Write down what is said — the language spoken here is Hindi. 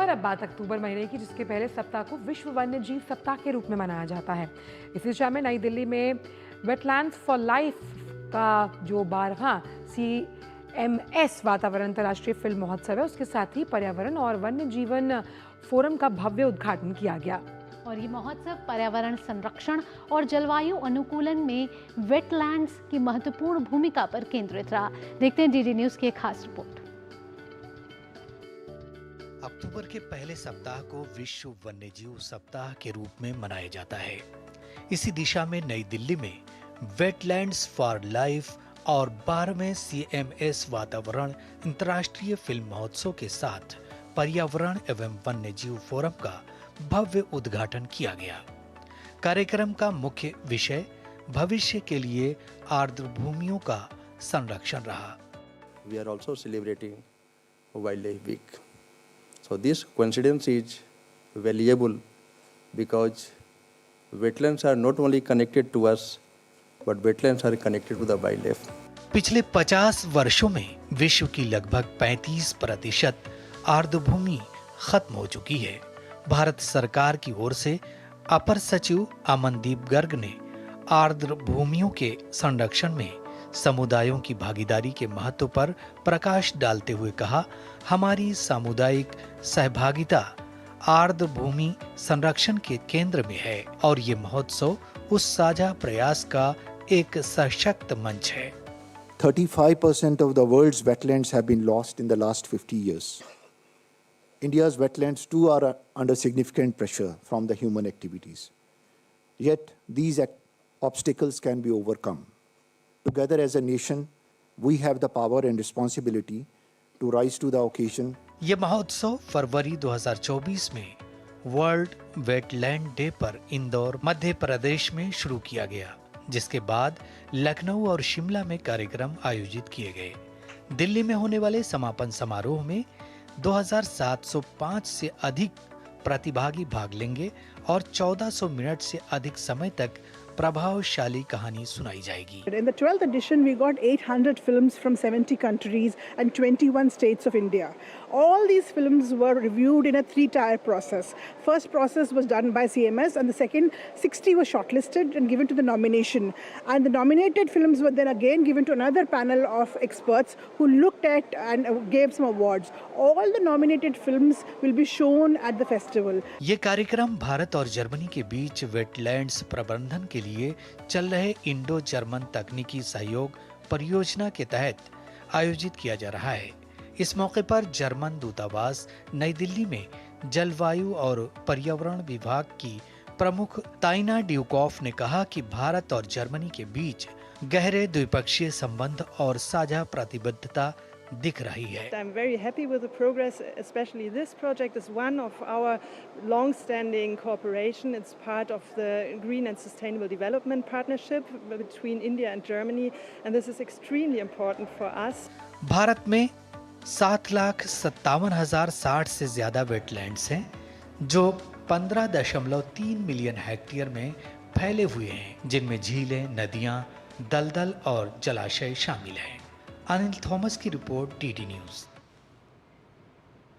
और अब बात अक्टूबर महीने की, जिसके पहले सप्ताह को विश्व वन्य जीव सप्ताह के रूप में मनाया जाता है। इसी दिशा में नई दिल्ली में वेटलैंड्स फॉर लाइफ का जो 12वां CMS वातावरण अंतर्राष्ट्रीय फिल्म महोत्सव है, उसके साथ ही पर्यावरण और वन्य जीवन फोरम का भव्य उद्घाटन किया गया। और ये महोत्सव पर्यावरण संरक्षण और जलवायु अनुकूलन में वेटलैंड्स की महत्वपूर्ण भूमिका पर केंद्रित रहा। देखते हैं DD न्यूज की एक खास रिपोर्ट। अक्टूबर के पहले सप्ताह को विश्व वन्यजीव सप्ताह के रूप में मनाया जाता है। इसी दिशा में नई दिल्ली में वेटलैंड्स फॉर लाइफ और 12वें CMS वातावरण अंतर्राष्ट्रीय फिल्म महोत्सव के साथ पर्यावरण एवं वन्यजीव फोरम का भव्य उद्घाटन किया गया। कार्यक्रम का मुख्य विषय भविष्य के लिए आर्द्र भूमियों का संरक्षण रहा। We are also celebrating Wildlife Week. So this coincidence is valuable because wetlands are not only connected to us, but wetlands are connected to the wildlife. पिछले 50 वर्षों में विश्व की लगभग 35% आर्द्र भूमि खत्म हो चुकी है। भारत सरकार की ओर से अपर सचिव अमनदीप गर्ग ने आर्द्र भूमियों के संरक्षण में समुदायों की भागीदारी के महत्व पर प्रकाश डालते हुए कहा, हमारी सामुदायिक सहभागिता आर्द्र भूमि संरक्षण के केंद्र में है और ये महोत्सव उस साझा प्रयास का एक सशक्त मंच है। 35% of the world's wetlands have been lost in the last 50 years. India's wetlands too are under significant pressure from the human activities. Yet these obstacles can be overcome. Together as a nation, we have the power and responsibility to rise to the occasion. ये महोत्सव फरवरी 2024 में वर्ल्ड वेटलैंड डे पर इंदौर, मध्य प्रदेश में शुरू किया गया, जिसके बाद लखनऊ और शिमला में कार्यक्रम आयोजित किए गए। दिल्ली में होने वाले समापन समारोह में 2705 से अधिक प्रतिभागी भाग लेंगे और 1400 मिनट से अधिक समय तक प्रभावशाली कहानी सुनाई जाएगी। In the 12th edition, we got 800 films from 70 countries and 21 states of India. All these films were reviewed in a 3-tier process. First process was done by CMS, and the second 60 were shortlisted and given to the nomination. And the nominated films were then again given to another panel of experts who looked at and gave some awards. All the nominated films will be shown at the festival. ये कार्यक्रम भारत और जर्मनी के बीच वेटलैंड्स प्रबंधन के लिए चल रहे इंडो जर्मन तकनीकी सहयोग परियोजना के तहत आयोजित किया जा रहा है। इस मौके पर जर्मन दूतावास नई दिल्ली में जलवायु और पर्यावरण विभाग की प्रमुख ताइना ड्यूकॉफ ने कहा कि भारत और जर्मनी के बीच गहरे द्विपक्षीय संबंध और साझा प्रतिबद्धता दिख रही है। I'm very happy with the progress, especially this project is one of our long-standing cooperation. It's part of the Green and Sustainable Development Partnership between India and Germany, and this is extremely important for us. Bharat में 7,57,060 से ज्यादा वेटलैंड्स हैं, जो 15.3 मिलियन हेक्टेयर में फैले हुए हैं, जिनमें झीलें, नदियां, दलदल और जलाशय शामिल हैं। अनिल थॉमस की रिपोर्ट, DD न्यूज।